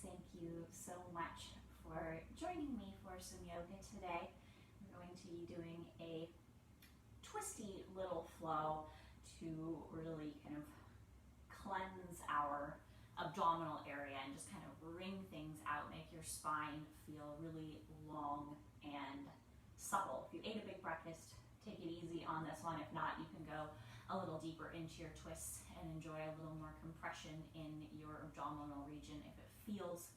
Thank you so much for joining me for some yoga today. We're going to be doing a twisty little flow to really kind of cleanse our abdominal area and just kind of wring things out, make your spine feel really long and supple. If you ate a big breakfast, take it easy on this one. If not, you can go a little deeper into your twists and enjoy a little more compression in your abdominal region if it feels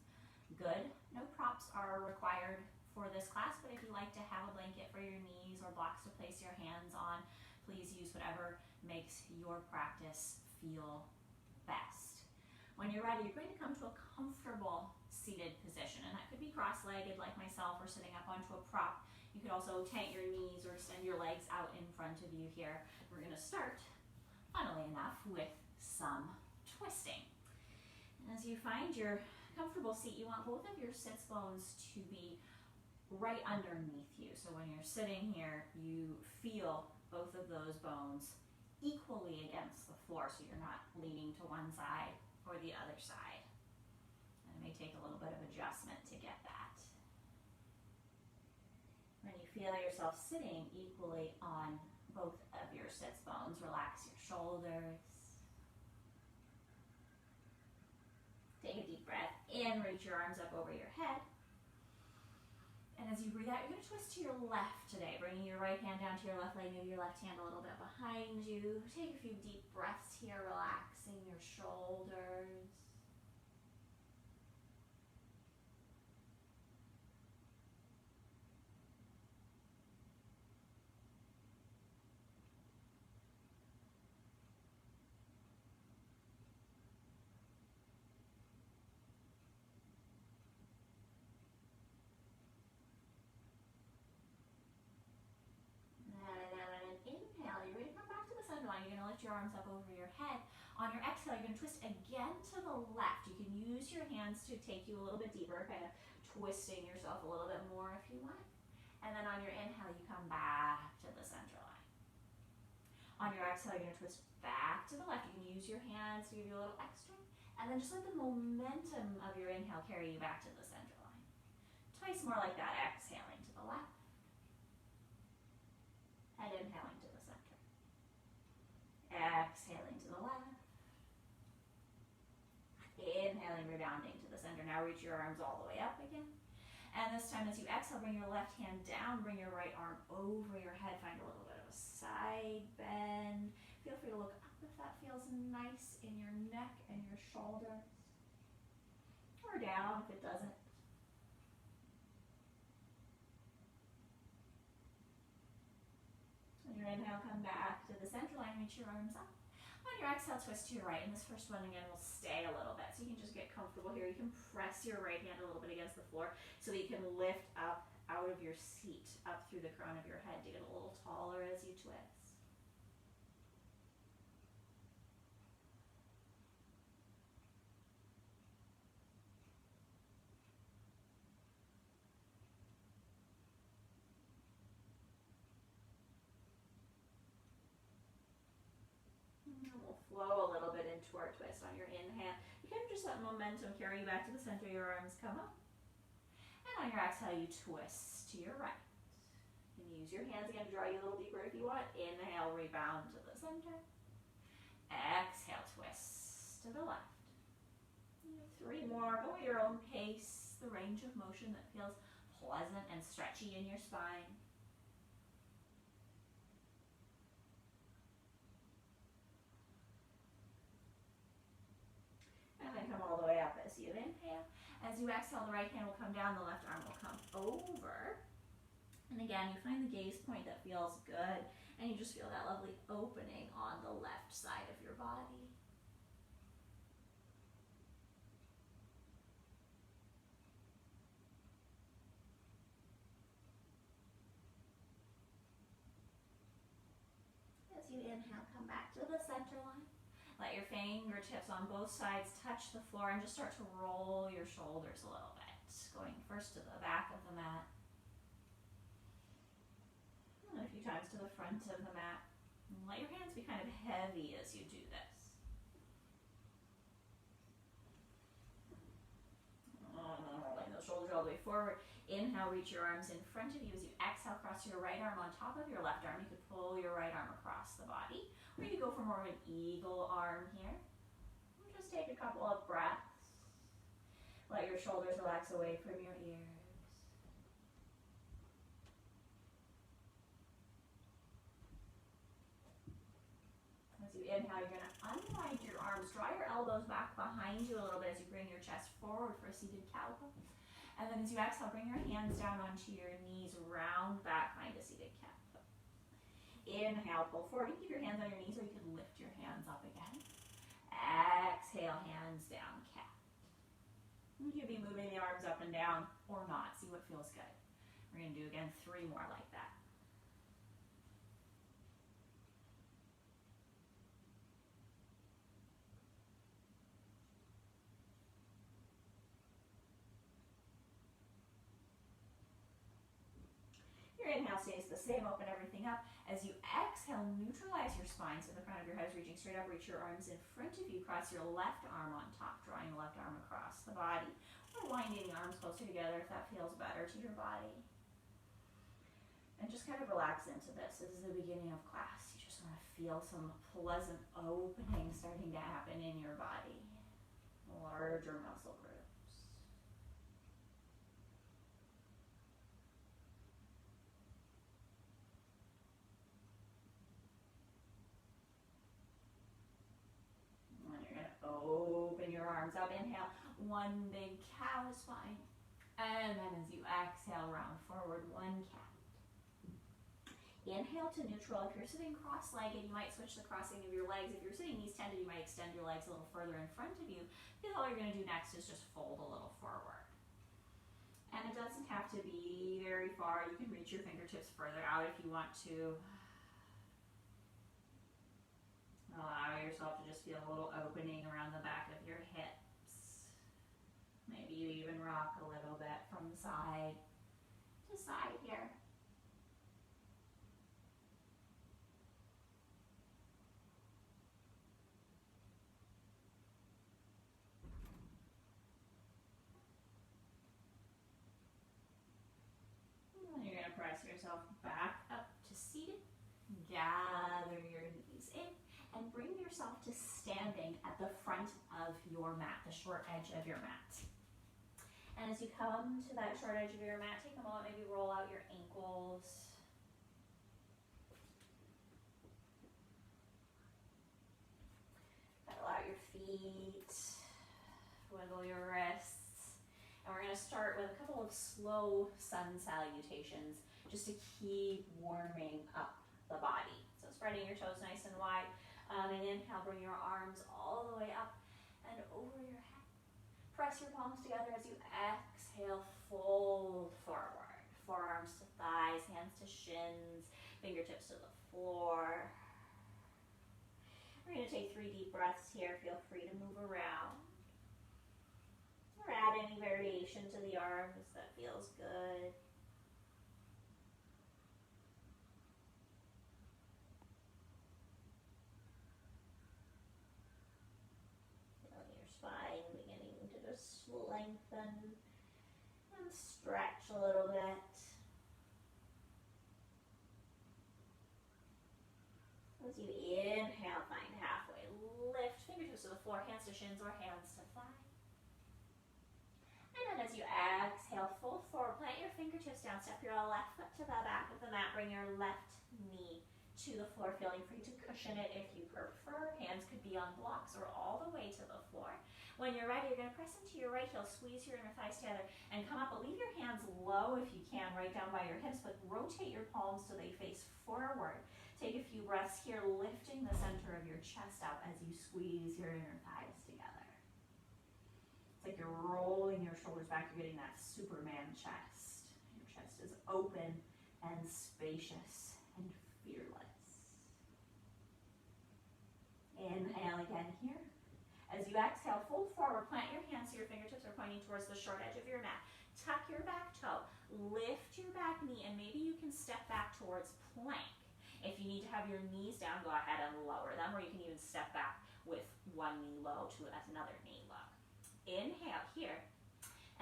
good. No props are required for this class, but if you like to have a blanket for your knees or blocks to place your hands on, please use whatever makes your practice feel best. When you're ready, you're going to come to a comfortable seated position, and that could be cross-legged like myself or sitting up onto a prop. You could also tent your knees or extend your legs out in front of you here. We're going to start, funnily enough, with some twisting. And as you find your comfortable seat, you want both of your sits bones to be right underneath you. So when you're sitting here, you feel both of those bones equally against the floor, so you're not leaning to one side or the other side. And it may take a little bit of adjustment to get that. When you feel yourself sitting equally on both of your sits bones, relax your shoulders. Take a deep breath in, reach your arms up over your head. And as you breathe out, you're going to twist to your left today, bringing your right hand down to your left leg, move your left hand a little bit behind you. Take a few deep breaths here, relaxing your shoulders. You're going to lift your arms up over your head. On your exhale, you're going to twist again to the left. You can use your hands to take you a little bit deeper, kind of twisting yourself a little bit more if you want. And then on your inhale, you come back to the center line. On your exhale, you're going to twist back to the left. You can use your hands to give you a little extra. And then just let the momentum of your inhale carry you back to the center line. Twice more like that, exhaling to the left. And inhaling to the center. Exhaling to the left. Inhaling, rebounding to the center. Now reach your arms all the way up again. And this time as you exhale, bring your left hand down, bring your right arm over your head. Find a little bit of a side bend. Feel free to look up if that feels nice in your neck and your shoulders. Or down if it doesn't. On your inhale, come back to the center line, reach your arms up. On your exhale, twist to your right. And this first one, again, will stay a little bit. So you can just get comfortable here. You can press your right hand a little bit against the floor so that you can lift up out of your seat, up through the crown of your head to get a little taller as you twist. Flow a little bit into our twist on your inhale. You can just let momentum carry you back to the center. Your arms come up. And on your exhale, you twist to your right. You can use your hands again to draw you a little deeper if you want. Inhale, rebound to the center. Exhale, twist to the left. 3 more. Go at your own pace. The range of motion that feels pleasant and stretchy in your spine. And then come all the way up as you inhale. As you exhale, the right hand will come down, the left arm will come over. And again, you find the gaze point that feels good, and you just feel that lovely opening on the left side of your body. As you inhale, come back to the center line. Let your fingertips on both sides touch the floor and just start to roll your shoulders a little bit. Going first to the back of the mat. And a few times to the front of the mat. And let your hands be kind of heavy as you do this. forward. Inhale, reach your arms in front of you. As you exhale, cross your right arm on top of your left arm. You could pull your right arm across the body. Or you could go for more of an eagle arm here. Just take a couple of breaths. Let your shoulders relax away from your ears. As you inhale, you're going to unwind your arms. Draw your elbows back behind you a little bit as you bring your chest forward for a seated cow pose. And then as you exhale, bring your hands down onto your knees, round back, find a seated cat pose. Inhale, pull forward. You keep your hands on your knees, or you can lift your hands up again. Exhale, hands down, cat. You could be moving the arms up and down or not. See what feels good. We're going to do again 3 more like that. Your inhale stays the same, open everything up. As you exhale, neutralize your spine so the front of your head is reaching straight up. Reach your arms in front of you. Cross your left arm on top, drawing the left arm across the body. Or winding the arms closer together if that feels better to your body. And just kind of relax into this. This is the beginning of class. You just want to feel some pleasant opening starting to happen in your body. Larger muscle groups. Open your arms up. Inhale, one big cow spine. And then as you exhale, round forward, one cat. Inhale to neutral. If you're sitting cross-legged, you might switch the crossing of your legs. If you're sitting knees-tended, you might extend your legs a little further in front of you. Because all you're going to do next is just fold a little forward. And it doesn't have to be very far. You can reach your fingertips further out if you want to. Allow yourself to just feel a little opening around the back of your hips. Maybe you even rock a little bit from side to side here. And you're going to press yourself back up to seated. Gather your knees in. And bring yourself to standing at the front of your mat, the short edge of your mat. And as you come to that short edge of your mat, take a moment, maybe roll out your ankles. Pedal out your feet. Wiggle your wrists. And we're going to start with a couple of slow sun salutations just to keep warming up the body. So spreading your toes nice and wide. And inhale, bring your arms all the way up and over your head. Press your palms together as you exhale, fold forward. Forearms to thighs, hands to shins, fingertips to the floor. We're going to take 3 deep breaths here. Feel free to move around. Or add any variation to the arms that feels good. Spine beginning to just lengthen and stretch a little bit. As you inhale, find halfway lift, fingertips to the floor, hands to shins or hands to thigh. And then as you exhale, fold forward, plant your fingertips down, step your left foot to the back of the mat, bring your left knee to the floor, feeling free to cushion it if you prefer. Hands could be on blocks or all the way to the floor. When you're ready, you're going to press into your right heel, squeeze your inner thighs together, and come up, but leave your hands low if you can, right down by your hips, but rotate your palms so they face forward. Take a few breaths here, lifting the center of your chest out as you squeeze your inner thighs together. It's like you're rolling your shoulders back, you're getting that Superman chest. Your chest is open and spacious and fearless. Inhale again here. As you exhale, fold forward, plant your hands so your fingertips are pointing towards the short edge of your mat. Tuck your back toe, lift your back knee, and maybe you can step back towards plank. If you need to have your knees down, go ahead and lower them, or you can even step back with one knee low to another knee low. Inhale here.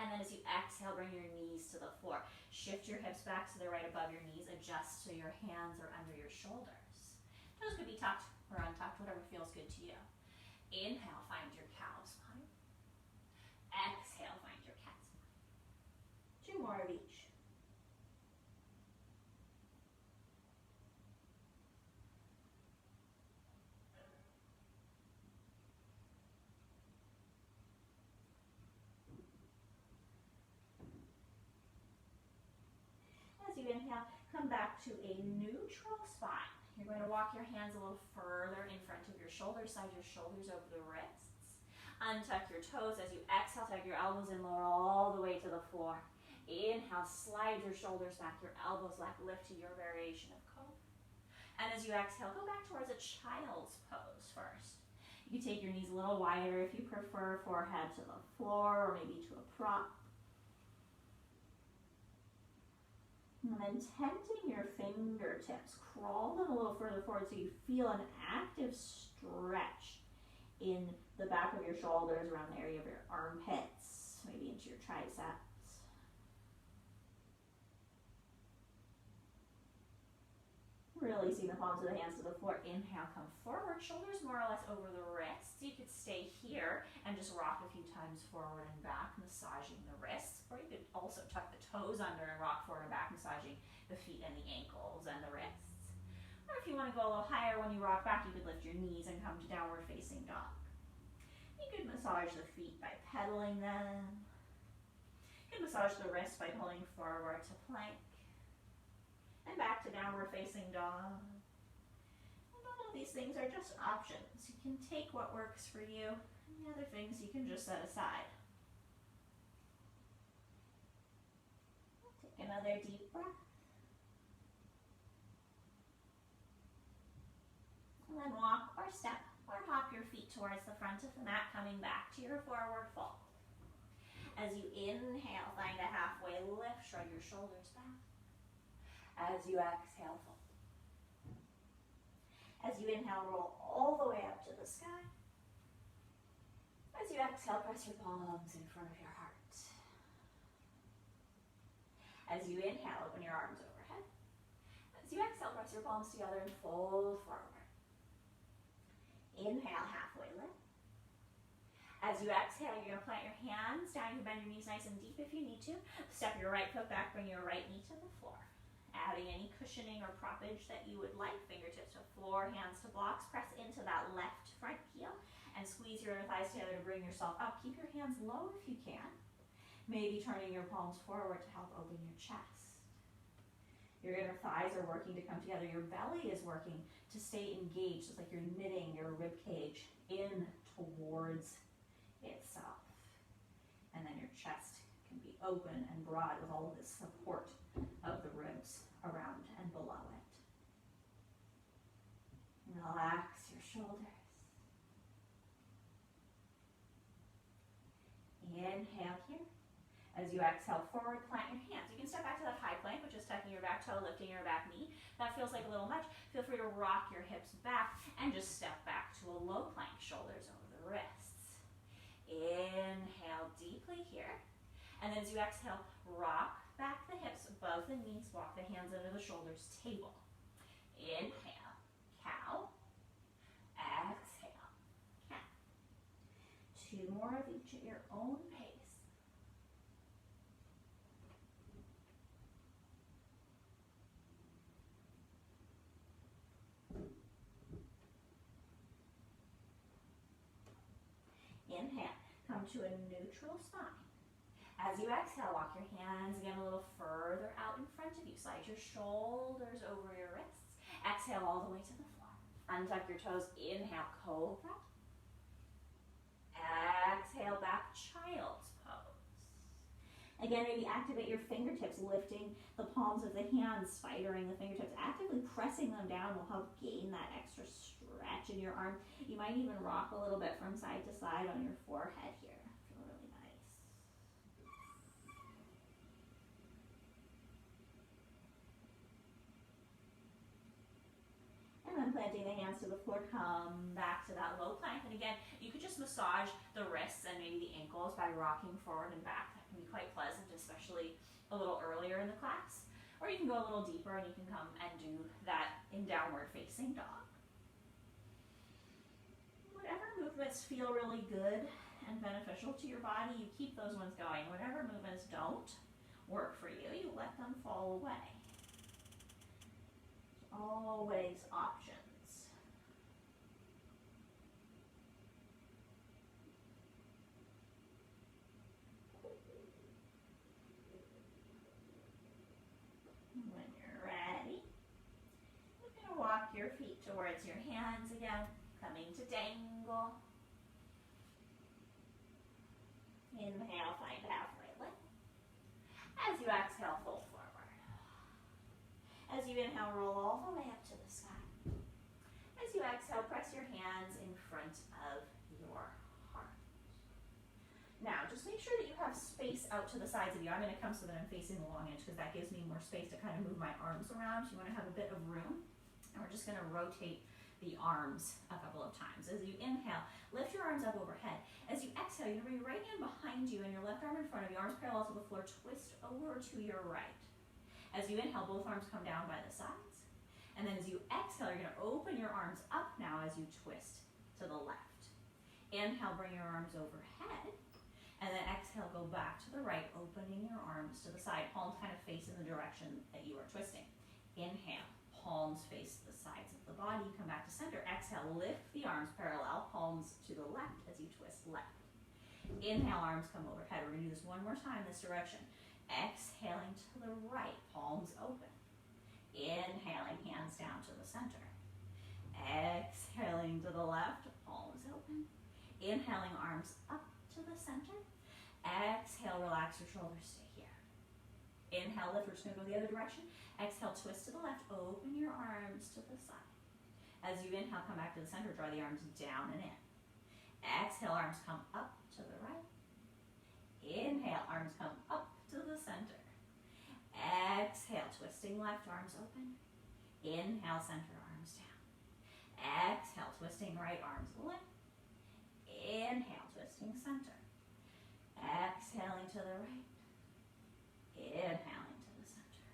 And then as you exhale, bring your knees to the floor. Shift your hips back so they're right above your knees. Adjust so your hands are under your shoulders. Toes could be tucked or untucked, whatever feels good to you. Inhale, find your cow spine. Exhale, find your cat spine. 2 more of each. As you inhale, come back to a neutral spine. You're going to walk your hands a little further in front of your shoulders, slide your shoulders over the wrists. Untuck your toes. As you exhale, tuck your elbows in, lower all the way to the floor. Inhale, slide your shoulders back, your elbows back, lift to your variation of cobra. And as you exhale, go back towards a child's pose first. You can take your knees a little wider if you prefer, forehead to the floor or maybe to a prop. And then tenting your fingertips, crawl them a little further forward so you feel an active stretch in the back of your shoulders, around the area of your armpits, maybe into your triceps. Releasing the palms of the hands to the floor. Inhale, come forward, shoulders more or less over the wrists. You could stay here and just rock a few times forward and back, massaging the wrists. Or you could also tuck the toes under and rock forward and back, massaging the feet and the ankles and the wrists. Or if you want to go a little higher when you rock back, you could lift your knees and come to downward facing dog. You could massage the feet by pedaling them. You could massage the wrists by pulling forward to plank. And back to downward facing dog. And all of these things are just options. You can take what works for you, and the other things you can just set aside. Take another deep breath. And then walk or step or hop your feet towards the front of the mat, coming back to your forward fold. As you inhale, find a halfway lift, shrug your shoulders back. As you exhale, fold. As you inhale, roll all the way up to the sky. As you exhale, press your palms in front of your heart. As you inhale, open your arms overhead. As you exhale, press your palms together and fold forward. Inhale, halfway lift. As you exhale, you're going to plant your hands down. You can bend your knees nice and deep if you need to. Step your right foot back, bring your right knee to the floor. Adding any cushioning or proppage that you would like. Fingertips to floor, hands to blocks. Press into that left front heel and squeeze your inner thighs together to bring yourself up. Keep your hands low if you can. Maybe turning your palms forward to help open your chest. Your inner thighs are working to come together. Your belly is working to stay engaged. It's like you're knitting your rib cage in towards itself. And then your chest can be open and broad with all of this support of the ribs around and below it. Relax your shoulders. Inhale here. As you exhale forward, plant your hands. You can step back to that high plank, which is tucking your back toe, lifting your back knee. That feels like a little much. Feel free to rock your hips back and just step back to a low plank, shoulders over the wrists. Inhale deeply here. And then as you exhale, rock back the hips above the knees, walk the hands under the shoulders, table. Inhale, cow. Exhale, cat. 2 more of each at your own pace. Inhale, come to a neutral spine. As you exhale, walk your hands again a little further out in front of you. Slide your shoulders over your wrists. Exhale all the way to the floor. Untuck your toes. Inhale, cobra. Exhale, back, child's pose. Again, maybe activate your fingertips, lifting the palms of the hands, spidering the fingertips. Actively pressing them down will help gain that extra stretch in your arm. You might even rock a little bit from side to side on your forehead here. Feel really nice. And then planting the hands to the floor, come back to that low plank. And again, you could just massage the wrists and maybe the ankles by rocking forward and back. That can be quite pleasant, especially a little earlier in the class. Or you can go a little deeper and you can come and do that in downward facing dog. Whatever movements feel really good and beneficial to your body, you keep those ones going. Whatever movements don't work for you, you let them fall away. Always options. When you're ready, you're going to walk your feet towards your hands again, coming to dangle. Inhale, find halfway lift. As you exhale, fold forward. As you inhale, roll all the way up to the sky. As you exhale, press your hands in front of your heart. Now, just make sure that you have space out to the sides of you. I'm going to come so that I'm facing the long edge because that gives me more space to kind of move my arms around. You want to have a bit of room. And we're just going to rotate the arms a couple of times. As you inhale, lift your arms up overhead. As you exhale, you're going to bring your right hand behind you and your left arm in front of you, arms parallel to the floor, twist over to your right. As you inhale, both arms come down by the sides. And then as you exhale, you're going to open your arms up now as you twist to the left. Inhale, bring your arms overhead. And then exhale, go back to the right, opening your arms to the side. Palms kind of face in the direction that you are twisting. Inhale, palms face the sides of the body. Come back to center. Exhale, lift the arms parallel, palms to the left as you twist left. Inhale, arms come overhead. We're going to do this one more time this direction. Exhaling to the right, palms open. Inhaling, hands down to the center. Exhaling to the left, palms open. Inhaling, arms up to the center. Exhale, relax your shoulders, stay here. Inhale, lift, we're just going to go the other direction. Exhale, twist to the left, open your arms to the side. As you inhale, come back to the center, draw the arms down and in. Exhale, arms come up to the right. Inhale, arms come up to the center. Exhale, twisting left, arms open. Inhale, center, arms down. Exhale, twisting right, arms lift. Inhale, twisting center. Exhaling to the right. Inhaling to the center.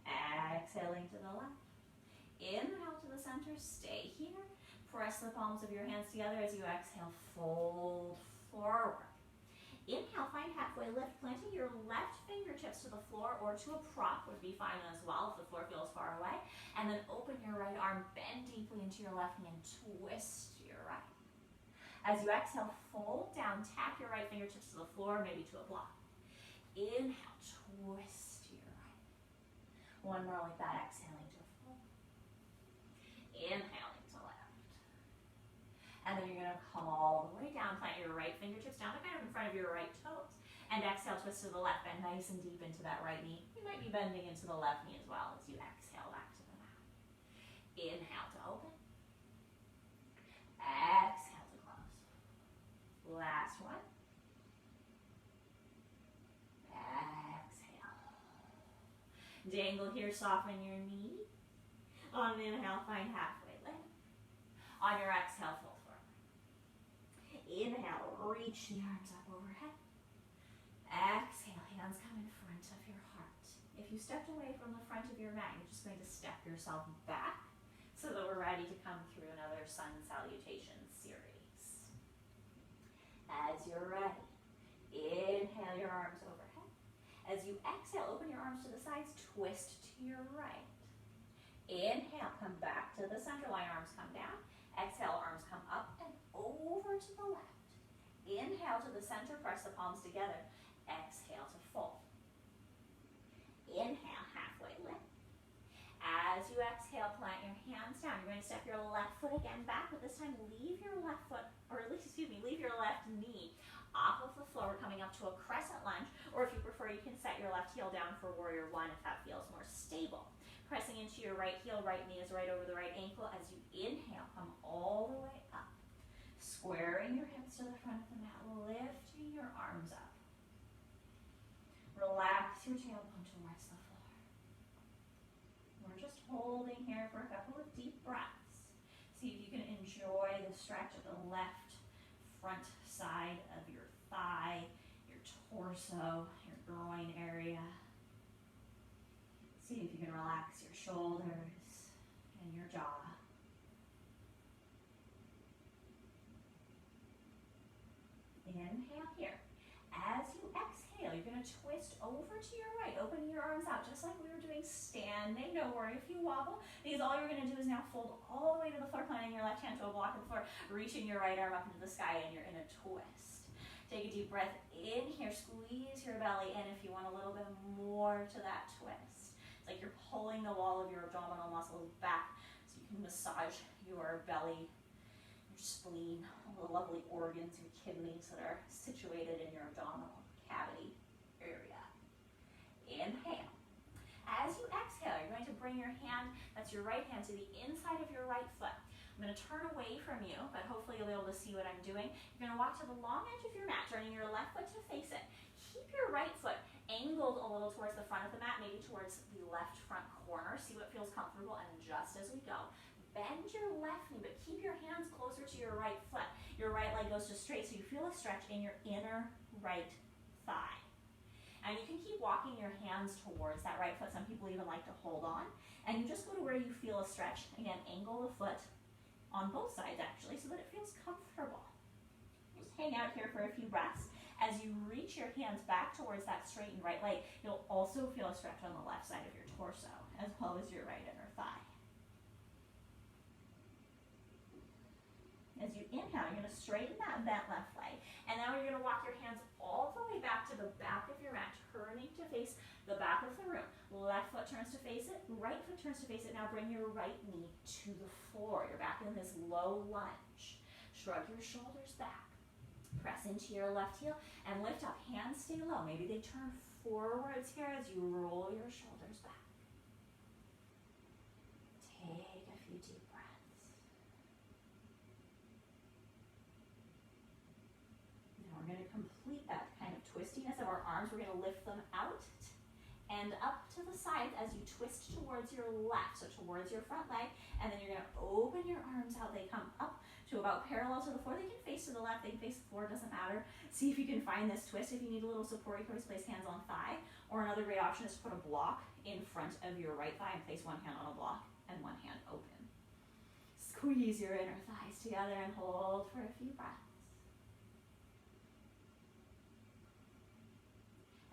Exhaling to the left. Inhale to the center, stay here. Press the palms of your hands together as you exhale, fold forward. Inhale, find halfway lift, planting your left fingertips to the floor or to a prop would be fine as well if the floor feels far away. And then open your right arm, bend deeply into your left hand, twist your right. As you exhale, fold down, tap your right fingertips to the floor, maybe to a block. Inhale, twist to your right. One more like that, exhaling to fold. Inhaling to left. And then you're going to come all the way down, plant your right fingertips down to kind of in front of your right toes. And exhale, twist to the left, bend nice and deep into that right knee. You might be bending into the left knee as well as you exhale back to the mat. Inhale to open. Exhale. Last one. Exhale. Dangle here, soften your knee. On an inhale, find halfway lift. On your exhale, fold forward. Inhale, reach the arms up overhead. Exhale, hands come in front of your heart. If you stepped away from the front of your mat, you're just going to step yourself back so that we're ready to come through another sun salutation series. As you're ready, inhale your arms overhead. As you exhale, open your arms to the sides, twist to your right. Inhale, come back to the center line, arms come down. Exhale, arms come up and over to the left. Inhale to the center, press the palms together. Exhale to fold. Inhale, halfway lift. As you exhale, plant your hands down. You're going to step your left foot again back, but this time leave your left foot, or at least, leave your left knee off of the floor. We're coming up to a crescent lunge, or if you prefer, you can set your left heel down for warrior one if that feels more stable. Pressing into your right heel, right knee is right over the right ankle. As you inhale, come all the way up. Squaring your hips to the front of the mat, lifting your arms up. Relax your tailbone towards the floor. We're just holding here for a couple of deep breaths. See if you can enjoy the stretch of the left front side of your thigh, your torso, your groin area. See if you can relax your shoulders and your jaw. Inhale here. As you exhale, you're going to twist over to your right, opening your arms out, just like we were doing standing. Don't worry if you wobble, because all you're going to do is now fold all the way to the floor, planting your left hand to a block of the floor, reaching your right arm up into the sky, and you're in a twist. Take a deep breath in here, squeeze your belly in if you want a little bit more to that twist. It's like you're pulling the wall of your abdominal muscles back so you can massage your belly, your spleen, all the lovely organs, your kidneys that are situated in your abdominal cavity area. Inhale. As you exhale, you're going to bring your hand, that's your right hand, to the inside of your right foot. I'm going to turn away from you, but hopefully you'll be able to see what I'm doing. You're going to walk to the long edge of your mat, turning your left foot to face it. Keep your right foot angled a little towards the front of the mat, maybe towards the left front corner. See what feels comfortable, and adjust as we go. Bend your left knee, but keep your hands closer to your right foot. Your right leg goes to straight, so you feel a stretch in your inner right thigh. And you can keep walking your hands towards that right foot. Some people even like to hold on. And you just go to where you feel a stretch. Again, angle the foot on both sides, actually, so that it feels comfortable. Just hang out here for a few breaths. As you reach your hands back towards that straightened right leg, you'll also feel a stretch on the left side of your torso, as well as your right inner thigh. As you inhale, you're going to straighten that bent left leg. And now you're going to walk your hands all the way back to the back of your mat, turning to face the back of the room. Left foot turns to face it, right foot turns to face it. Now bring your right knee to the floor. You're back in this low lunge. Shrug your shoulders back. Press into your left heel and lift up. Hands stay low. Maybe they turn forwards here as you roll your shoulders back. Take a few deep breaths. We're going to complete that kind of twistiness of our arms. We're going to lift them out and up to the side as you twist towards your left, so towards your front leg, and then you're going to open your arms out. They come up to about parallel to the floor. They can face to the left, they can face the floor, doesn't matter. See if you can find this twist. If you need a little support, you can always place hands on thigh, or another great option is to put a block in front of your right thigh and place one hand on a block and one hand open. Squeeze your inner thighs together and hold for a few breaths.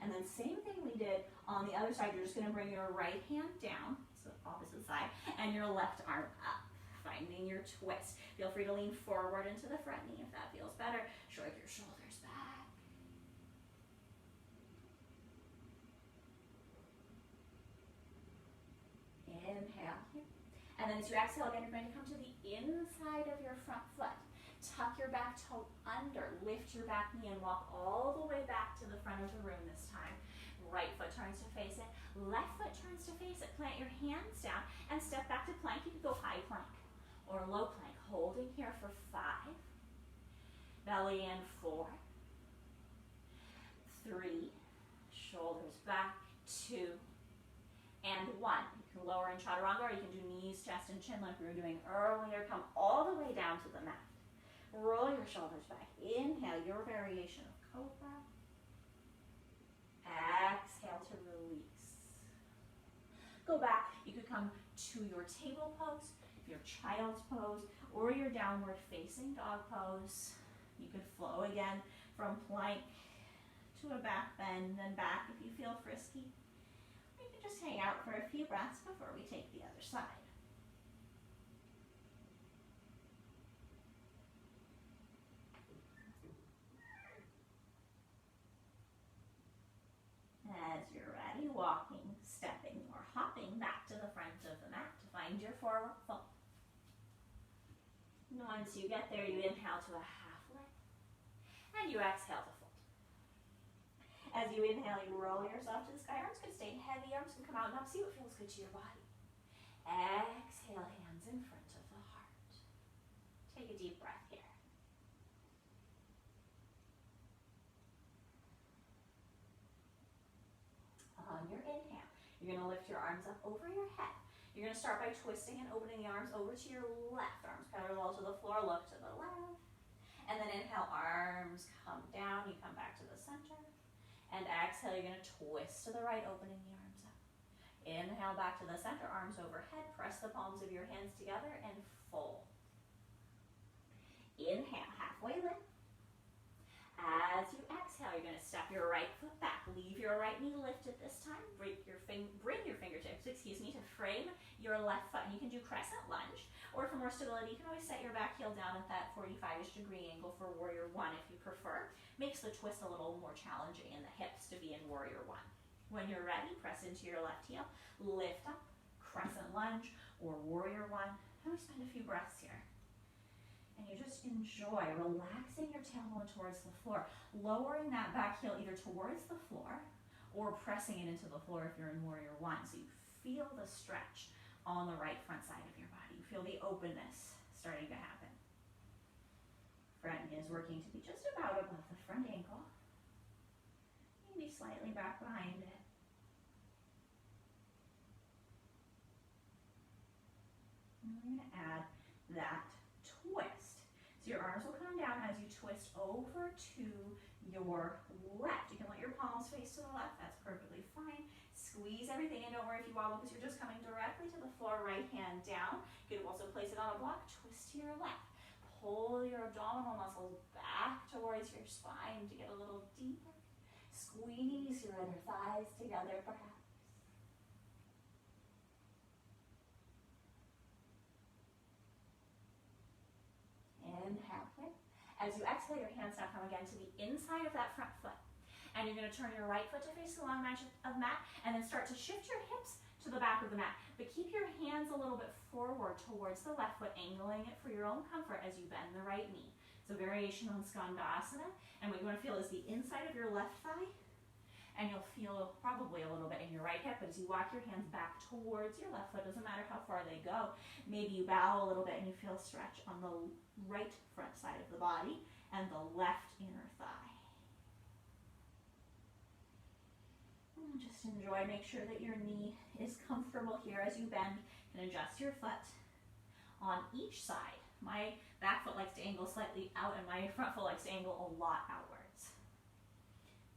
And then same thing we did on the other side. You're just going to bring your right hand down, so opposite side, and your left arm up, finding your twist. Feel free to lean forward into the front knee if that feels better. Shrug your shoulders back. Inhale. And then as you exhale again, you're going to come to the inside of your front foot. Tuck your back toe under, lift your back knee, and walk all the way back to the front of the room this time. Right foot turns to face it, left foot turns to face it. Plant your hands down and step back to plank. You can go high plank or low plank, holding here for 5. Belly in 4, 3, shoulders back, 2, and 1. You can lower in chaturanga, or you can do knees, chest, and chin like we were doing earlier. Come all the way down to the mat. Roll your shoulders back. Inhale, your variation of cobra. Exhale to release. Go back. You could come to your table pose, your child's pose, or your downward facing dog pose. You could flow again from plank to a back bend, then back if you feel frisky. Or you could just hang out for a few breaths before we take the other side. As you're ready, walking, stepping, or hopping back to the front of the mat to find your forward fold. Once you get there, you inhale to a half lift, and you exhale to fold. As you inhale, you roll yourself to the sky. Arms can stay heavy, arms can come out and up. See what feels good to your body. Exhale, hands in front of the heart. Take a deep breath here. On your inhale, you're going to lift your arms up over your head. You're going to start by twisting and opening the arms over to your left. Arms parallel to the floor, look to the left. And then inhale, arms come down. You come back to the center. And exhale, you're gonna twist to the right, opening the arms up. Inhale back to the center, arms overhead, press the palms of your hands together and fold. Inhale, halfway lift. As you exhale, you're gonna step your right foot back. Leave your right knee lifted this time. Bring your fingertips, to frame your left foot. And you can do crescent lunge, or for more stability, you can always set your back heel down at that 45-ish degree angle for warrior one if you prefer. Makes the twist a little more challenging in the hips to be in warrior one. When you're ready, press into your left heel, lift up, crescent lunge, or warrior one. And we spend a few breaths here. And you just enjoy relaxing your tailbone towards the floor, lowering that back heel either towards the floor or pressing it into the floor if you're in warrior one. So you feel the stretch on the right front side of your body. You feel the openness starting to happen. Front knee is working to be just about above the front ankle. Maybe slightly back behind it. And we're going to add that twist. So your arms will come down as you twist over to your left. You can let your palms face to the left. That's perfectly fine. Squeeze everything in. Don't worry if you wobble because you're just coming directly to the floor. Right hand down. You can also place it on a block. Twist to your left. Pull your abdominal muscles back towards your spine to get a little deeper. Squeeze your other thighs together, perhaps. Inhale, okay. As you exhale, your hands now come again to the inside of that front foot. And you're going to turn your right foot to face the long edge of mat and then start to shift your hips to the back of the mat. But keep your hands a little bit forward towards the left foot, angling it for your own comfort as you bend the right knee. It's a variation on Skandasana. And what you want to feel is the inside of your left thigh. And you'll feel probably a little bit in your right hip, but as you walk your hands back towards your left foot, doesn't matter how far they go, maybe you bow a little bit and you feel a stretch on the right front side of the body and the left inner thigh. And just enjoy, make sure that your knee is comfortable here as you bend and adjust your foot on each side. My back foot likes to angle slightly out and my front foot likes to angle a lot outwards.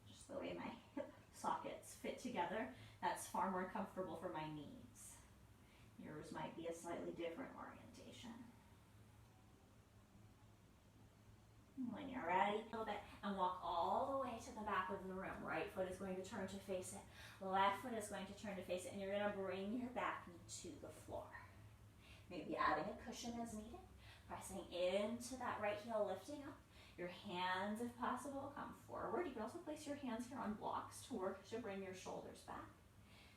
Just the way my hip sockets fit together, that's far more comfortable for my knees. Yours might be a slightly different orientation. When you're ready, a little bit, and walk all the way to the back of the room. Right foot is going to turn to face it. Left foot is going to turn to face it, and you're going to bring your back knee to the floor. Maybe adding a cushion as needed. Pressing into that right heel, lifting up. Your hands, if possible, come forward. You can also place your hands here on blocks to work to bring your shoulders back.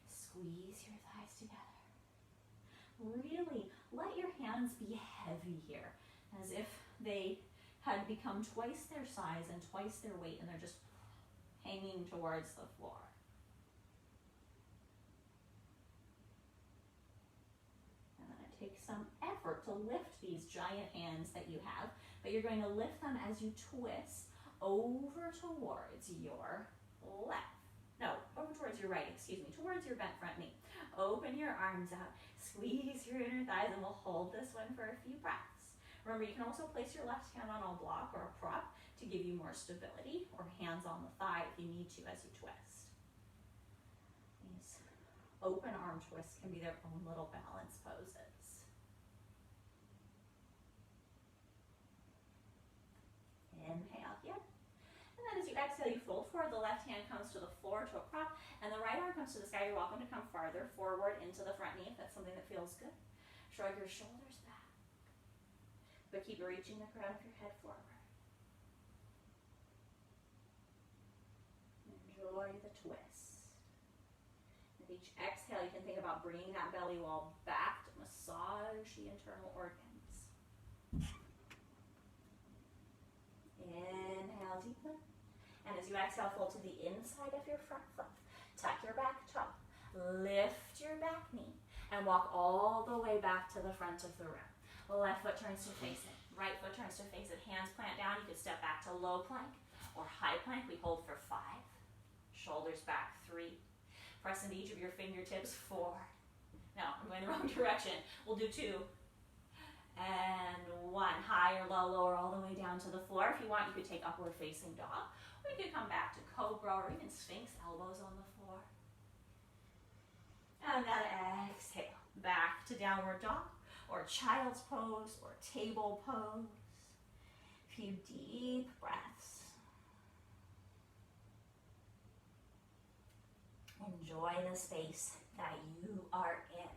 Squeeze your thighs together. Really let your hands be heavy here, as if they had become twice their size and twice their weight, and they're just hanging towards the floor. And then it takes some effort to lift these giant hands that you have, but you're going to lift them as you twist over towards your left. No, over towards your right, towards your bent front knee. Open your arms out, squeeze your inner thighs, and we'll hold this one for a few breaths. Remember, you can also place your left hand on a block or a prop to give you more stability, or hands on the thigh if you need to as you twist. These open arm twists can be their own little balance poses. Inhale here. And then as you exhale, you fold forward. The left hand comes to the floor to a prop, and the right arm comes to the sky. You're welcome to come farther forward into the front knee if that's something that feels good. Shrug your shoulders back, but keep reaching the crown of your head forward. Enjoy the twist. With each exhale, you can think about bringing that belly wall back to massage the internal organs. Inhale deeply. And as you exhale, fold to the inside of your front foot. Tuck your back toe. Lift your back knee. And walk all the way back to the front of the room. Left foot turns to face it. Right foot turns to face it. Hands plant down. You can step back to low plank or high plank. We hold for 5. Shoulders back 3. Press into each of your fingertips 4. No, I'm going the wrong direction. We'll do 2. And 1. High or low, lower all the way down to the floor. If you want, you could take upward facing dog. We could come back to cobra or even sphinx, elbows on the floor. And then exhale, back to downward dog or child's pose or table pose. A few deep breaths. Enjoy the space that you are in.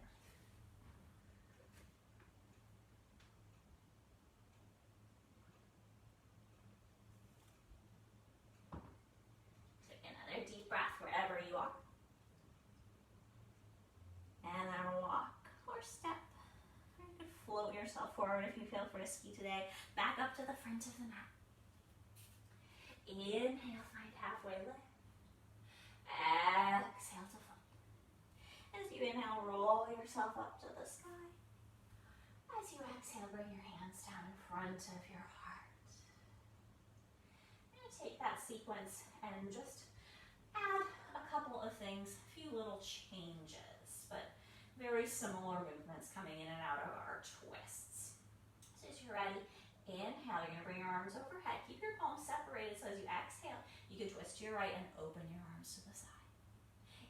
Take another deep breath wherever you are. And then walk or step. You can float yourself forward if you feel frisky today. Back up to the front of the mat. Inhale, find halfway lift. Exhale to fold. As you inhale, roll yourself up to the sky. As you exhale, bring your hands down in front of your heart. And take that sequence and just add a couple of things, a few little changes, but very similar movements coming in and out of our twists. So as you're ready, inhale, you're going to bring your arms overhead. Keep your palms separated so as you exhale, you can twist to your right and open your arms to the side.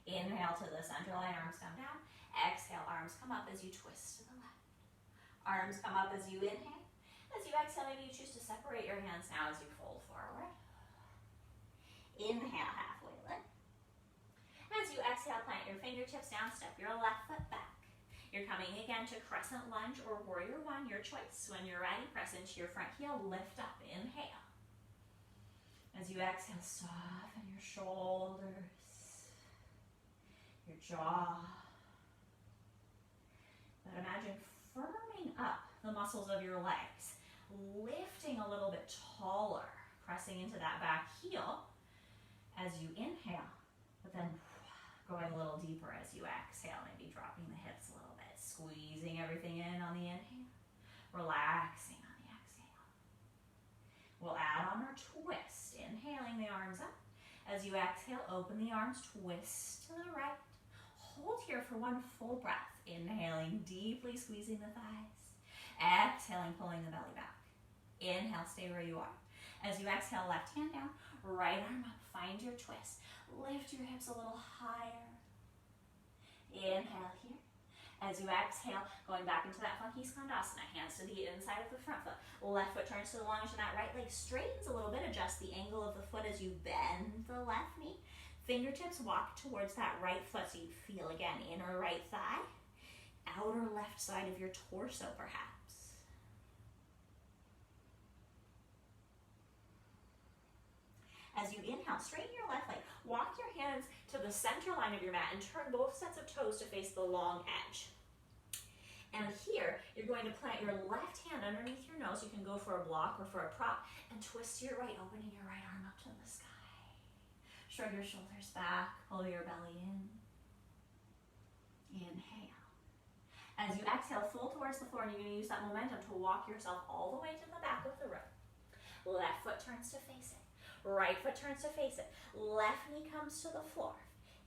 Inhale to the center line, arms come down. Exhale, arms come up as you twist to the left. Arms come up as you inhale. As you exhale, maybe you choose to separate your hands now as you fold forward. Inhale, halfway lift. As you exhale, plant your fingertips down, step your left foot back. You're coming again to crescent lunge or warrior one, your choice. When you're ready, press into your front heel, lift up, inhale. As you exhale, soften your shoulders, your jaw. But imagine firming up the muscles of your legs, lifting a little bit taller, pressing into that back heel as you inhale, but then going a little deeper as you exhale, maybe dropping the hips a little bit, squeezing everything in on the inhale, relaxing on the exhale. We'll add on our twist, inhaling the arms up. As you exhale, open the arms, twist to the right. Hold here for one full breath, inhaling deeply, squeezing the thighs. Exhaling, pulling the belly back. Inhale, stay where you are. As you exhale, left hand down, right arm up, find your twist. Lift your hips a little higher. Inhale here. As you exhale, going back into that funky skandasana, hands to the inside of the front foot. Left foot turns to the lunge and that right leg straightens a little bit. Adjust the angle of the foot as you bend the left knee. Fingertips walk towards that right foot so you feel again, inner right thigh, outer left side of your torso perhaps. As you inhale, straighten your left leg. Walk your hands to the center line of your mat and turn both sets of toes to face the long edge. And here, you're going to plant your left hand underneath your nose. You can go for a block or for a prop and twist to your right, opening your right arm up to the sky. Shrug your shoulders back, pull your belly in. Inhale. As you exhale, full towards the floor, and you're going to use that momentum to walk yourself all the way to the back of the room. Left foot turns to face it. Right foot turns to face it. Left knee comes to the floor.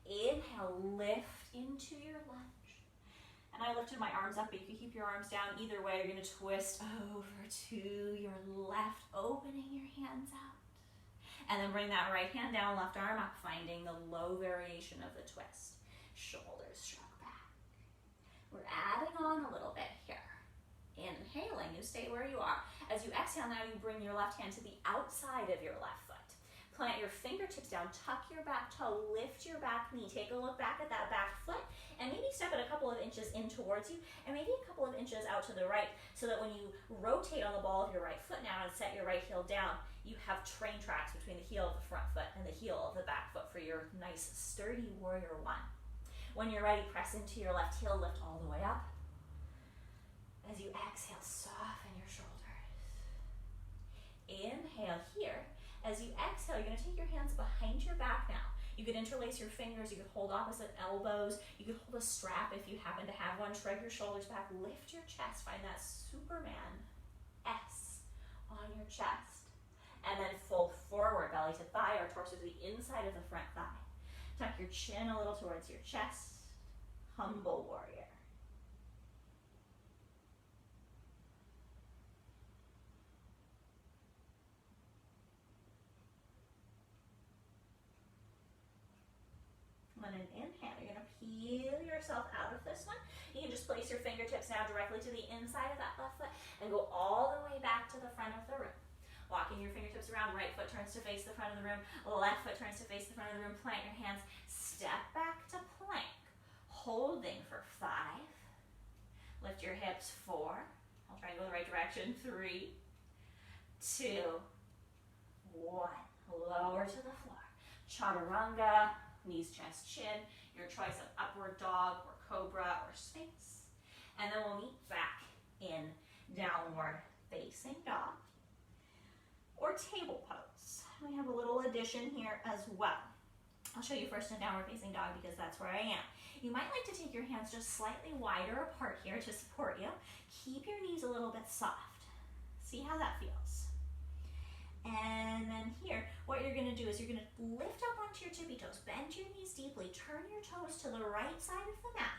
Inhale, lift into your lunge. And I lifted my arms up, but you can keep your arms down. Either way, you're going to twist over to your left, opening your hands out. And then bring that right hand down, left arm up, finding the low variation of the twist. Shoulders shrug back. We're adding on a little bit here. Inhaling, you stay where you are. As you exhale, now you bring your left hand to the outside of your left foot. Plant your fingertips down, tuck your back toe, lift your back knee. Take a look back at that back foot, and maybe step it a couple of inches in towards you, and maybe a couple of inches out to the right, so that when you rotate on the ball of your right foot now and set your right heel down, you have train tracks between the heel of the front foot and the heel of the back foot for your nice sturdy warrior one. When you're ready, press into your left heel, lift all the way up. As you exhale, soften your shoulders. Inhale here. As you exhale, you're going to take your hands behind your back now. You could interlace your fingers, you could hold opposite elbows, you could hold a strap if you happen to have one, shrug your shoulders back, lift your chest, find that Superman S on your chest. And then fold forward, belly to thigh or torso to the inside of the front thigh. Tuck your chin a little towards your chest. Humble warrior. on an inhale, you're gonna peel yourself out of this one. You can just place your fingertips now directly to the inside of that left foot and go all the way back to the front of the room. Walking your fingertips around, right foot turns to face the front of the room, left foot turns to face the front of the room, plant your hands, step back to plank, holding for 5, lift your hips 4, I'll try and go the right direction, 3, 2, 1, lower to the floor. Chaturanga, knees, chest, chin, your choice of upward dog or cobra or sphinx. And then we'll meet back in downward facing dog or table pose. We have a little addition here as well. I'll show you first in downward facing dog because that's where I am. You might like to take your hands just slightly wider apart here to support you. Keep your knees a little bit soft. See how that feels. And then here, what you're gonna do is you're gonna lift up onto your tippy toes, bend your knees deeply, turn your toes to the right side of the mat,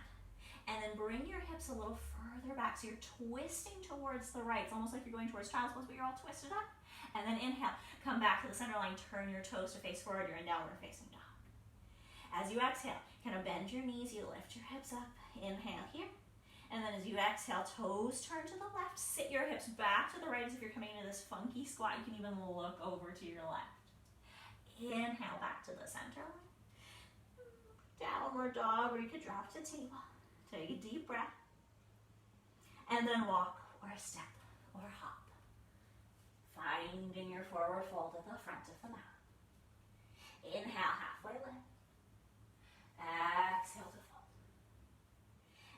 and then bring your hips a little further back. So you're twisting towards the right. It's almost like you're going towards child's pose, but you're all twisted up. And then inhale, come back to the center line, turn your toes to face forward, you're in downward facing dog. As you exhale, kind of bend your knees, you lift your hips up, inhale here. And then as you exhale, toes turn to the left, sit your hips back to the right as if you're coming into this funky squat. You can even look over to your left. Inhale back to the center line. Downward dog, or you could drop to table. Take a deep breath. And then walk or step or hop. Finding your forward fold at the front of the mat. Inhale, halfway lift. Exhale to fold.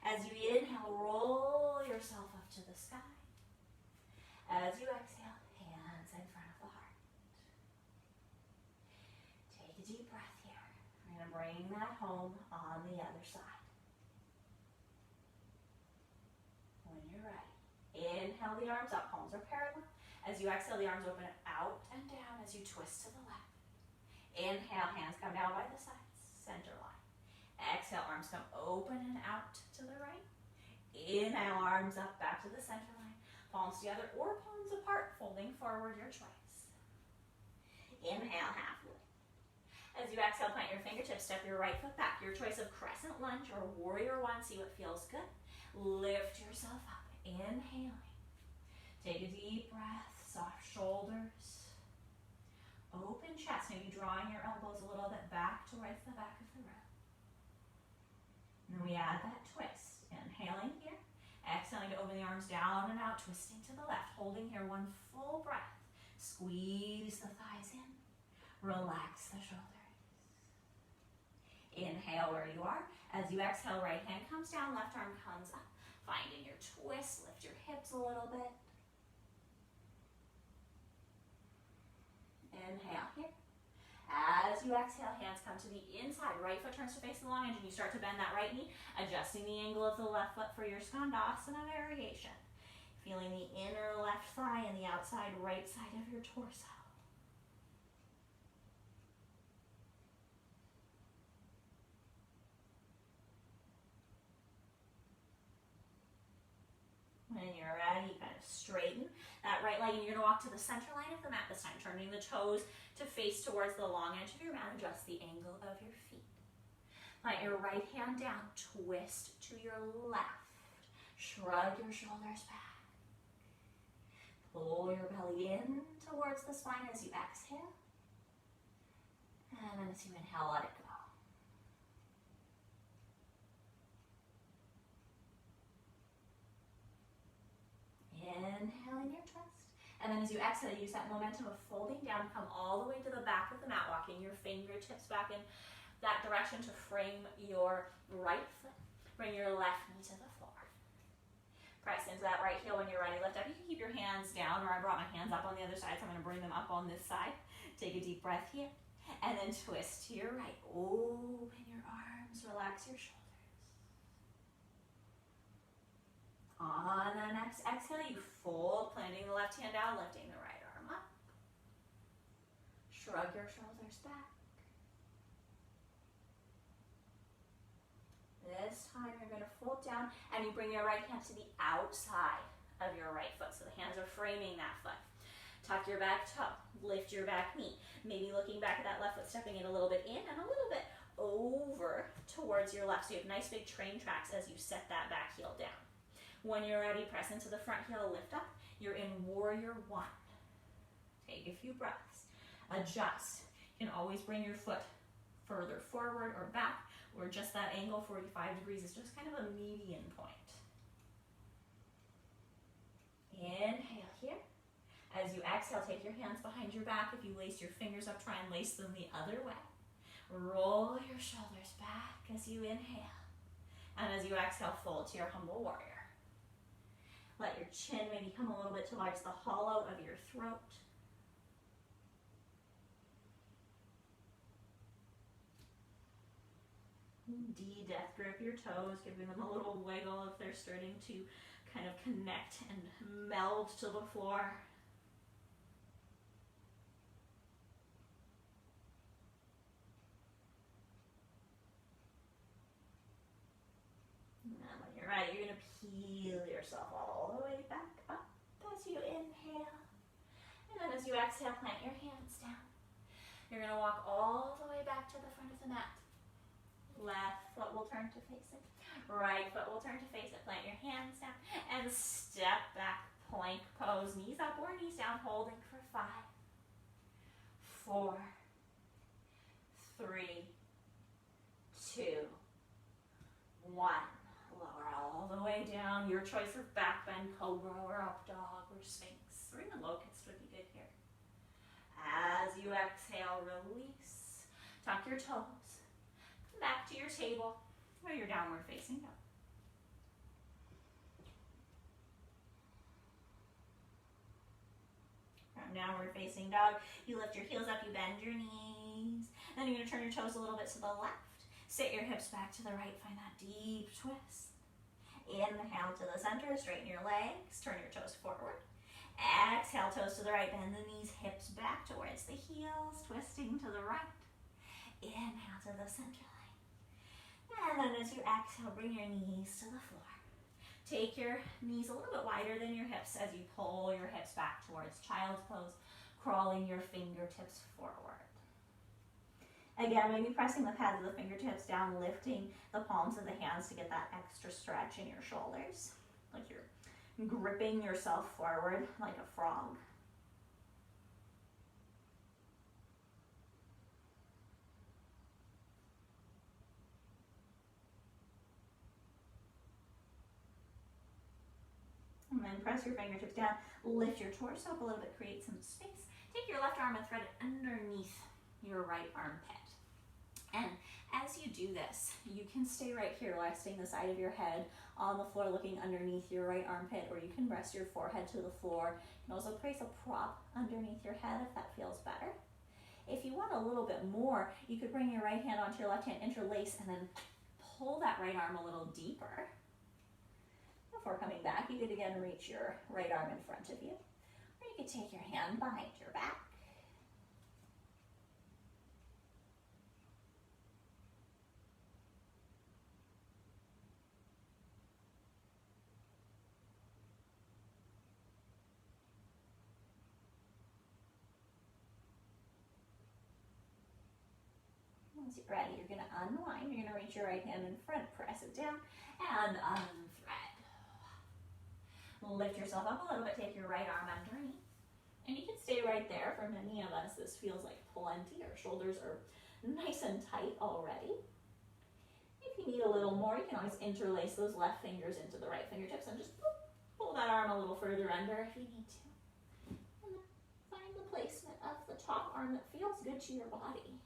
As you inhale, roll yourself up to the sky. As you exhale, hands in front of the heart. Take a deep breath here. We're going to bring that home on the other side. When you're ready, inhale the arms up, palms are parallel. As you exhale, the arms open out and down as you twist to the left. Inhale, hands come down by the sides, center line. Exhale, arms come open and out to the right. Inhale, arms up, back to the center line. Palms together or palms apart, folding forward, your choice. Inhale, halfway. As you exhale, plant your fingertips, step your right foot back. Your choice of crescent lunge or warrior one, see what feels good. Lift yourself up, inhaling. Take a deep breath, soft shoulders. Open chest, maybe drawing your elbows a little bit back towards the back of the room. And then we add that twist. Inhaling here, exhaling to open the arms down and out, twisting to the left, holding here one full breath. Squeeze the thighs in, relax the shoulders. Inhale where you are. As you exhale, right hand comes down, left arm comes up. Finding your twist, lift your hips a little bit. Inhale here. As you exhale, hands come to the inside. Right foot turns to face the long edge and you start to bend that right knee, adjusting the angle of the left foot for your Skandasana variation. Feeling the inner left thigh and the outside right side of your torso. When you're ready, you kind of straighten that right leg and you're gonna walk to the center line of the mat this time, turning the toes to face towards the long edge of your mat. Adjust the angle of your feet. Plant your right hand down, twist to your left. Shrug your shoulders back. Pull your belly in towards the spine as you exhale. And then as you inhale, let it go. Inhaling your twist. And then as you exhale, use that momentum of folding down, come all the way to the back of the mat, walking your fingertips back in that direction to frame your right foot. Bring your left knee to the floor. Press into that right heel when you're ready. Lift up. You can keep your hands down, or I brought my hands up on the other side, so I'm going to bring them up on this side. Take a deep breath here. And then twist to your right. Open your arms, relax your shoulders. On the next exhale, you fold, planting the left hand down, lifting the right arm up. Shrug your shoulders back. This time you're going to fold down and you bring your right hand to the outside of your right foot. So the hands are framing that foot. Tuck your back toe, lift your back knee. Maybe looking back at that left foot, stepping it a little bit in and a little bit over towards your left. So you have nice big train tracks as you set that back heel down. When you're ready, press into the front heel, lift up. You're in warrior one. Take a few breaths. Adjust. You can always bring your foot further forward or back, or just that angle, 45 degrees, is just kind of a median point. Inhale here. As you exhale, take your hands behind your back. If you lace your fingers up, try and lace them the other way. Roll your shoulders back as you inhale. And as you exhale, fold to your humble warrior. Let your chin maybe come a little bit towards the hollow of your throat. De-death grip your toes, giving them a little wiggle if they're starting to kind of connect and meld to the floor. And when you're ready, you're going to peel yourself all the way back up as you inhale. And then as you exhale, plant your hands down. You're going to walk all the way back to the front of the mat. Left foot will turn to face it. Right foot will turn to face it. Plant your hands down and step back. Plank pose. Knees up or knees down. Holding for 5, 4, 3, 2, 1. Lower all the way down. Your choice of back bend, cobra or up dog or sphinx. Or even locust would be good here. As you exhale, release. Tuck your toes. Back to your table or your downward facing dog. From downward facing dog, you lift your heels up, you bend your knees. Then you're going to turn your toes a little bit to the left. Sit your hips back to the right, find that deep twist. Inhale to the center, straighten your legs, turn your toes forward. Exhale, toes to the right, bend the knees, hips back towards the heels, twisting to the right. Inhale to the center line. And then as you exhale, bring your knees to the floor. Take your knees a little bit wider than your hips as you pull your hips back towards child's pose, crawling your fingertips forward. Again, maybe pressing the pads of the fingertips down, lifting the palms of the hands to get that extra stretch in your shoulders, like you're gripping yourself forward like a frog. And then press your fingertips down, lift your torso up a little bit, create some space. Take your left arm and thread it underneath your right armpit. And as you do this, you can stay right here, resting the side of your head on the floor, looking underneath your right armpit, or you can rest your forehead to the floor. You can also place a prop underneath your head if that feels better. If you want a little bit more, you could bring your right hand onto your left hand, interlace, and then pull that right arm a little deeper. Before coming back, you could again reach your right arm in front of you, or you could take your hand behind your back. Once you're ready, you're going to unwind. You're going to reach your right hand in front, press it down, and unthread. Lift yourself up a little bit, take your right arm underneath. And you can stay right there. For many of us, this feels like plenty. Our shoulders are nice and tight already. If you need a little more, you can always interlace those left fingers into the right fingertips and just pull that arm a little further under if you need to. And then find the placement of the top arm that feels good to your body.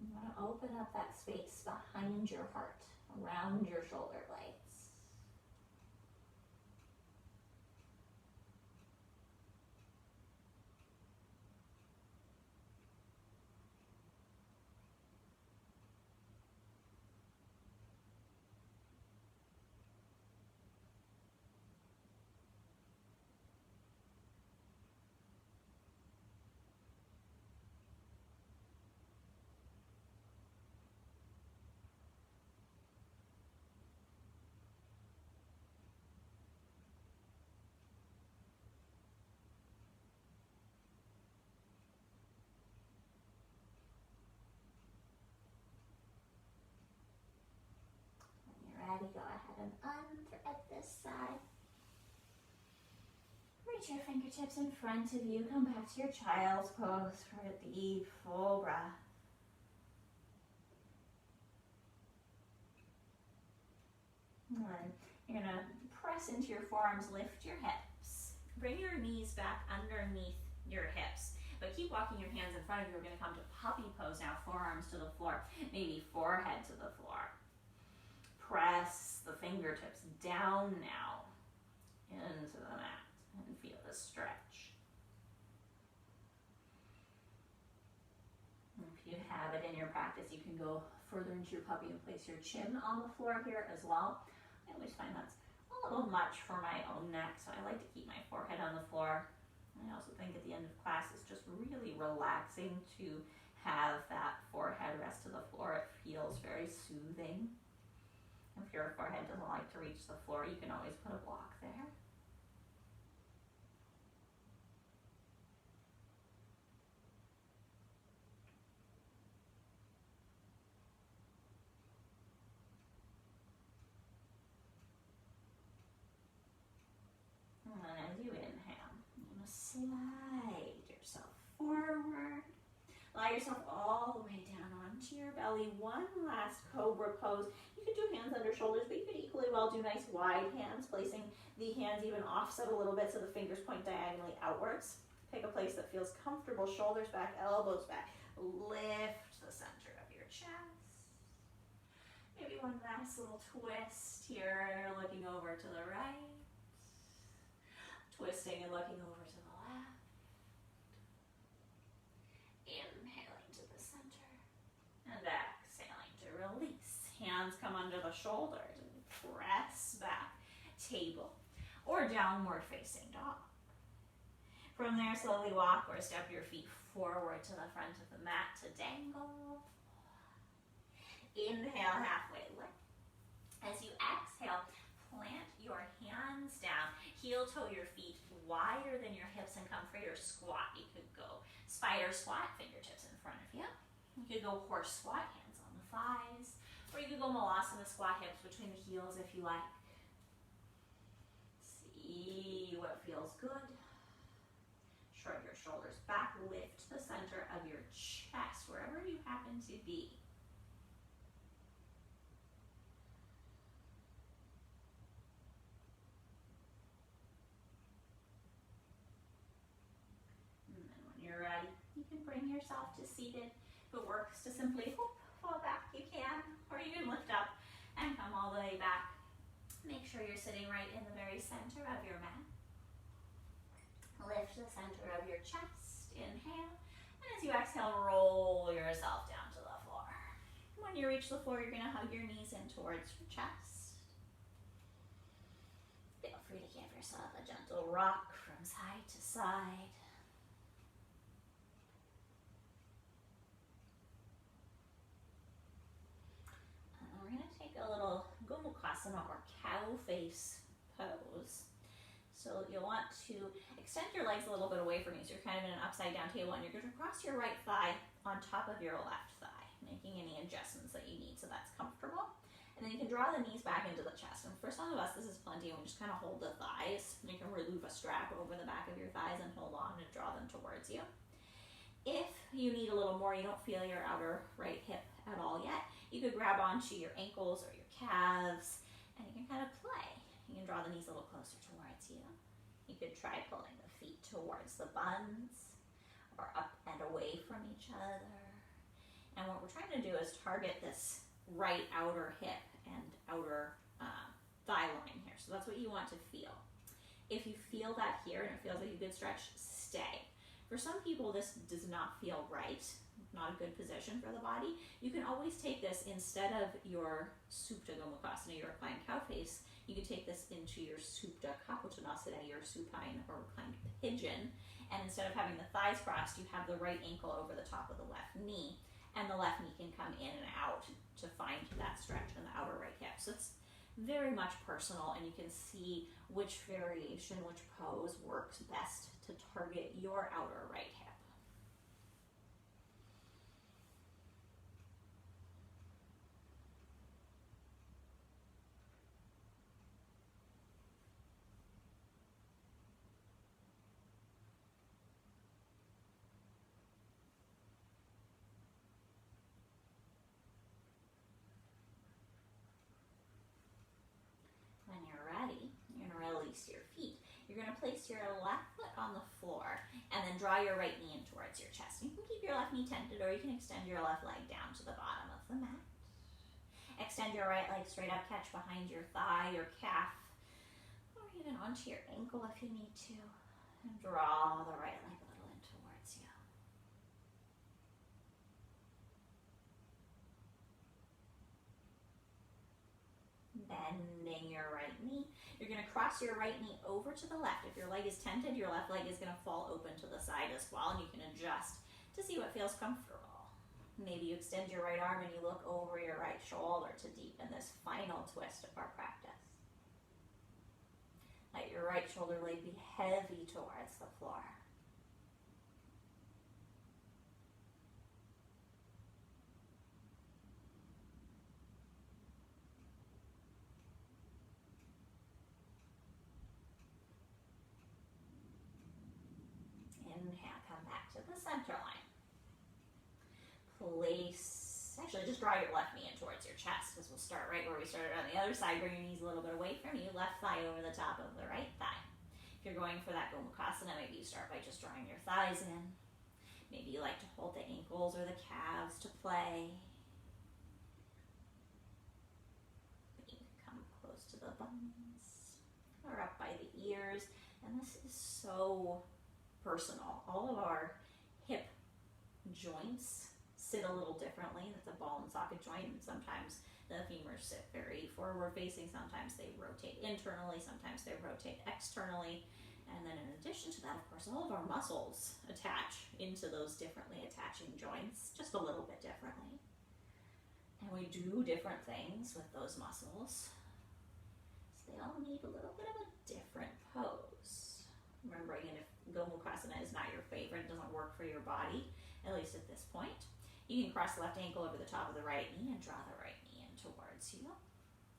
You want to open up that space behind your heart, around your shoulder blades. this side. Reach your fingertips in front of you. Come back to your child's pose for a deep, full breath. And you're going to press into your forearms, lift your hips. Bring your knees back underneath your hips. But keep walking your hands in front of you. We're going to come to puppy pose now, forearms to the floor, maybe forehead to the floor. Press the fingertips down now into the mat and feel the stretch. If you have it in your practice, you can go further into your puppy and place your chin on the floor here as well. I always find that's a little much for my own neck, so I like to keep my forehead on the floor. I also think at the end of class it's just really relaxing to have that forehead rest to the floor. It feels very soothing. If your forehead doesn't like to reach the floor, you can always put a block there. And then as you inhale, you're going to slide yourself forward. Allow yourself all the way down onto your belly. One last cobra pose. You could do hands under shoulders, but you could equally well do nice wide hands, placing the hands even offset a little bit so the fingers point diagonally outwards. Pick a place that feels comfortable. Shoulders back, elbows back. Lift the center of your chest. Maybe one nice little twist here, looking over to the right. Twisting and looking over to the left. Inhaling to the center and exhaling to release. Hands come under the shoulders and press back. Table or downward facing dog. From there, slowly walk or step your feet forward to the front of the mat to dangle. Inhale, halfway lift. As you exhale, plant your hands down. Heel toe your feet wider than your hips and come for your squat. You could go spider squat, fingertips in front of you. You could go horse squat, hands on the thighs. Or you could go malasana squat, hips between the heels if you like. See what feels good. Shrug your shoulders back, lift the center of your chest, wherever you happen to be. And then when you're ready, you can bring yourself to seated. If it works to simply fall back, you can, or you can lift up and come all the way back. Make sure you're sitting right in the very center of your mat. Lift the center of your chest, inhale, and as you exhale, roll yourself down to the floor. When you reach the floor, you're going to hug your knees in towards your chest. Feel free to give yourself a gentle rock from side to side. And we're going to take a little Gomukhasana or cow face pose. So you'll want to extend your legs a little bit away from you, so you're kind of in an upside down table, and you're going to cross your right thigh on top of your left thigh, making any adjustments that you need so that's comfortable. And then you can draw the knees back into the chest. And for some of us, this is plenty, and we just kind of hold the thighs. You can remove a strap over the back of your thighs and hold on and draw them towards you. If you need a little more, you don't feel your outer right hip at all yet, you could grab onto your ankles or your calves, and you can kind of play. You can draw the knees a little closer towards you. You could try pulling the feet towards the buns or up and away from each other. And what we're trying to do is target this right outer hip and outer thigh line here. So that's what you want to feel. If you feel that here and it feels like a good stretch, stay. For some people, this does not feel right, not a good position for the body. You can always take this instead of your Supta Gomukhasana, your reclined cow face. You can take this into your Supta Kapotanasana, your supine or reclined pigeon. And instead of having the thighs crossed, you have the right ankle over the top of the left knee. And the left knee can come in and out to find that stretch in the outer right hip. So it's very much personal, and you can see which variation, which pose works best to target your outer right hip. You're going to place your left foot on the floor and then draw your right knee in towards your chest. You can keep your left knee tented, or you can extend your left leg down to the bottom of the mat. Extend your right leg straight up, catch behind your thigh or calf, or even onto your ankle if you need to, and draw the right leg a little in towards you. Bending your right knee. You're going to cross your right knee over to the left. If your leg is tented, your left leg is going to fall open to the side as well, and you can adjust to see what feels comfortable. Maybe you extend your right arm and you look over your right shoulder to deepen this final twist of our practice. Let your right shoulder blade be heavy towards the floor. Inhale, come back to the center line. Actually just draw your left knee in towards your chest, as we'll start right where we started on the other side. Bring your knees a little bit away from you, left thigh over the top of the right thigh. If you're going for that Gomukhasana, maybe you start by just drawing your thighs in. Maybe you like to hold the ankles or the calves to play. You can come close to the buns or up by the ears. And this is so personal. All of our hip joints sit a little differently. That's a ball and socket joint, and sometimes the femurs sit very forward facing, sometimes they rotate internally, sometimes they rotate externally. And then in addition to that, of course, all of our muscles attach into those differently attaching joints, just a little bit differently. And we do different things with those muscles. So they all need a little bit of a different pose. Remembering, and if Gomukhasana is not your favorite, it doesn't work for your body, at least at this point, you can cross the left ankle over the top of the right knee and draw the right knee in towards you.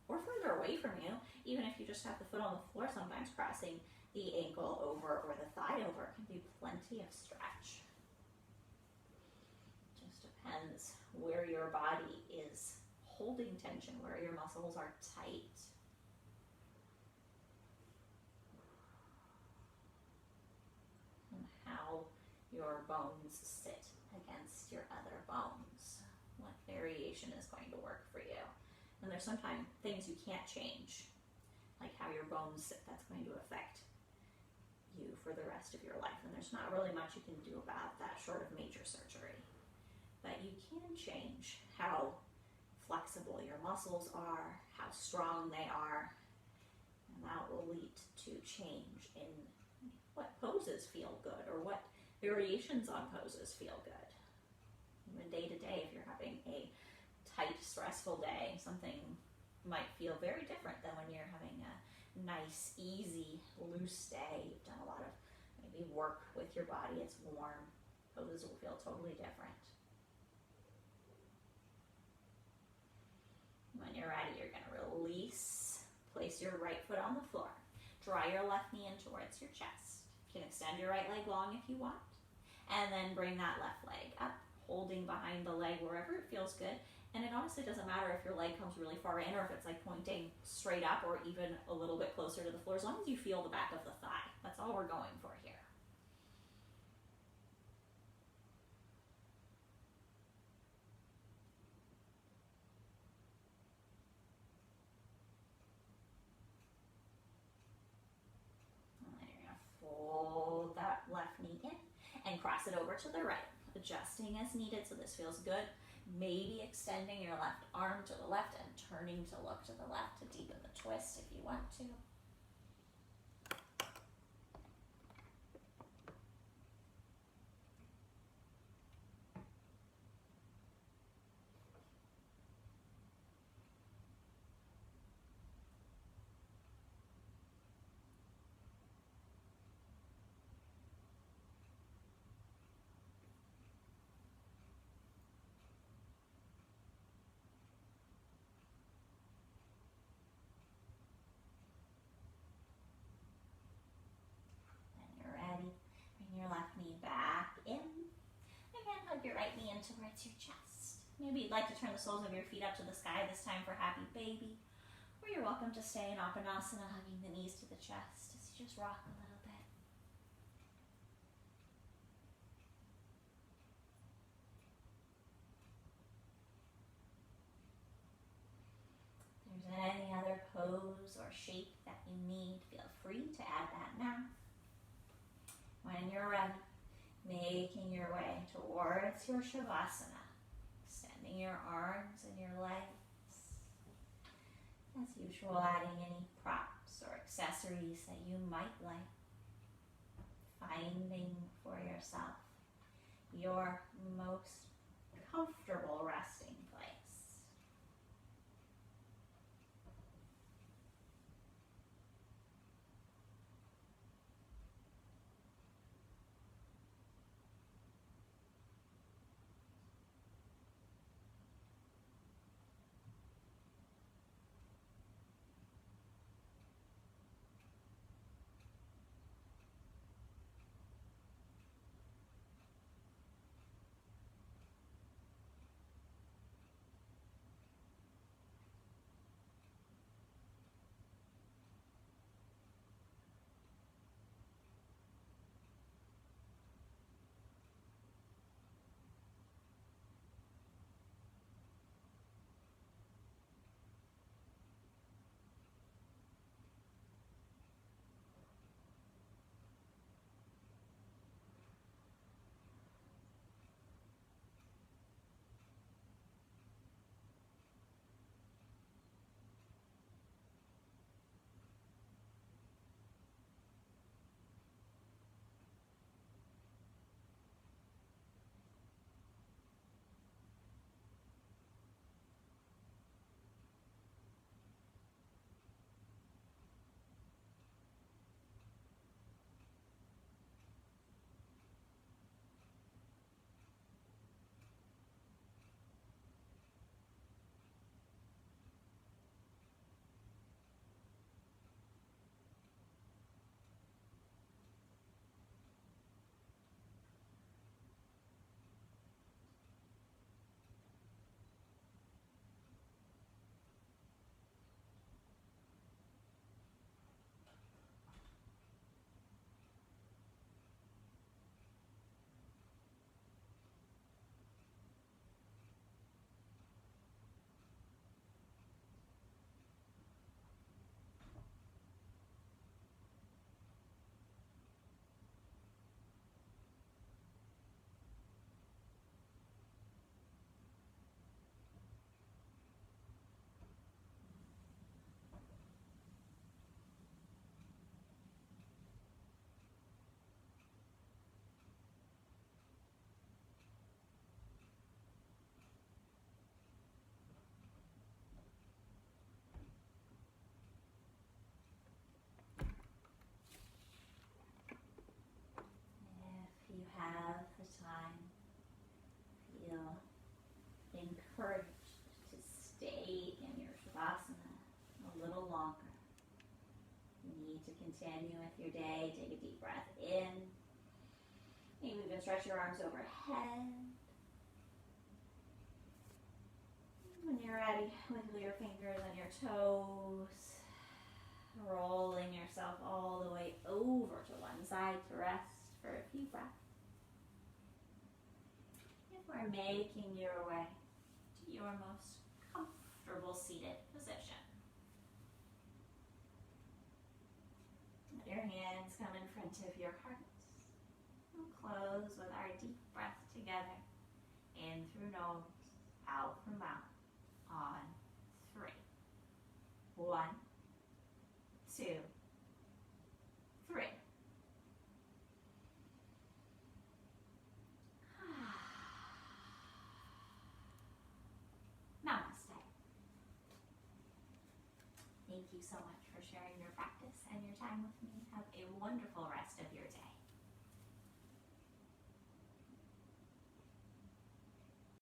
Or further away from you, even if you just have the foot on the floor, sometimes crossing the ankle over or the thigh over can be plenty of stretch. Just depends where your body is holding tension, where your muscles are tight. And how your bones sit against your other bones. What variation is going to work for you? And there's sometimes things you can't change, like how your bones sit. That's going to affect you for the rest of your life. And there's not really much you can do about that short of major surgery. But you can change how flexible your muscles are, how strong they are, and that will lead to change in what poses feel good or what variations on poses feel good. Even day to day, if you're having a tight, stressful day, something might feel very different than when you're having a nice, easy, loose day. You've done a lot of maybe work with your body, it's warm. Poses will feel totally different. When you're ready, you're going to release. Place your right foot on the floor. Draw your left knee in towards your chest. You can extend your right leg long if you want. And then bring that left leg up, holding behind the leg wherever it feels good. And it honestly doesn't matter if your leg comes really far in or if it's like pointing straight up or even a little bit closer to the floor, as long as you feel the back of the thigh. That's all we're going for here. And then you're going to fold that left knee in and cross it over to the right, adjusting as needed so this feels good. Maybe extending your left arm to the left and turning to look to the left to deepen the twist if you want to. Your right knee in towards your chest. Maybe you'd like to turn the soles of your feet up to the sky, this time for happy baby. Or you're welcome to stay in Apanasana, hugging the knees to the chest as just rock a little bit. If there's any other pose or shape that you need, feel free to add that now. When you're ready, making your way towards your Shavasana, extending your arms and your legs. As usual, adding any props or accessories that you might like. Finding for yourself your most comfortable resting place. If you have the time, feel encouraged to stay in your Shavasana a little longer. If you need to continue with your day, take a deep breath in. Maybe even stretch your arms overhead. When you're ready, wiggle your fingers on your toes, rolling yourself all the way over to one side to rest for a few breaths. If we're making your way to your most comfortable seated position, let your hands come in front of your heart. We'll close with our deep breath together. In through nose, out through mouth. On 3. 1, 2, 3. Namaste. Thank you so much for sharing your practice and your time with me. Have a wonderful rest of your day.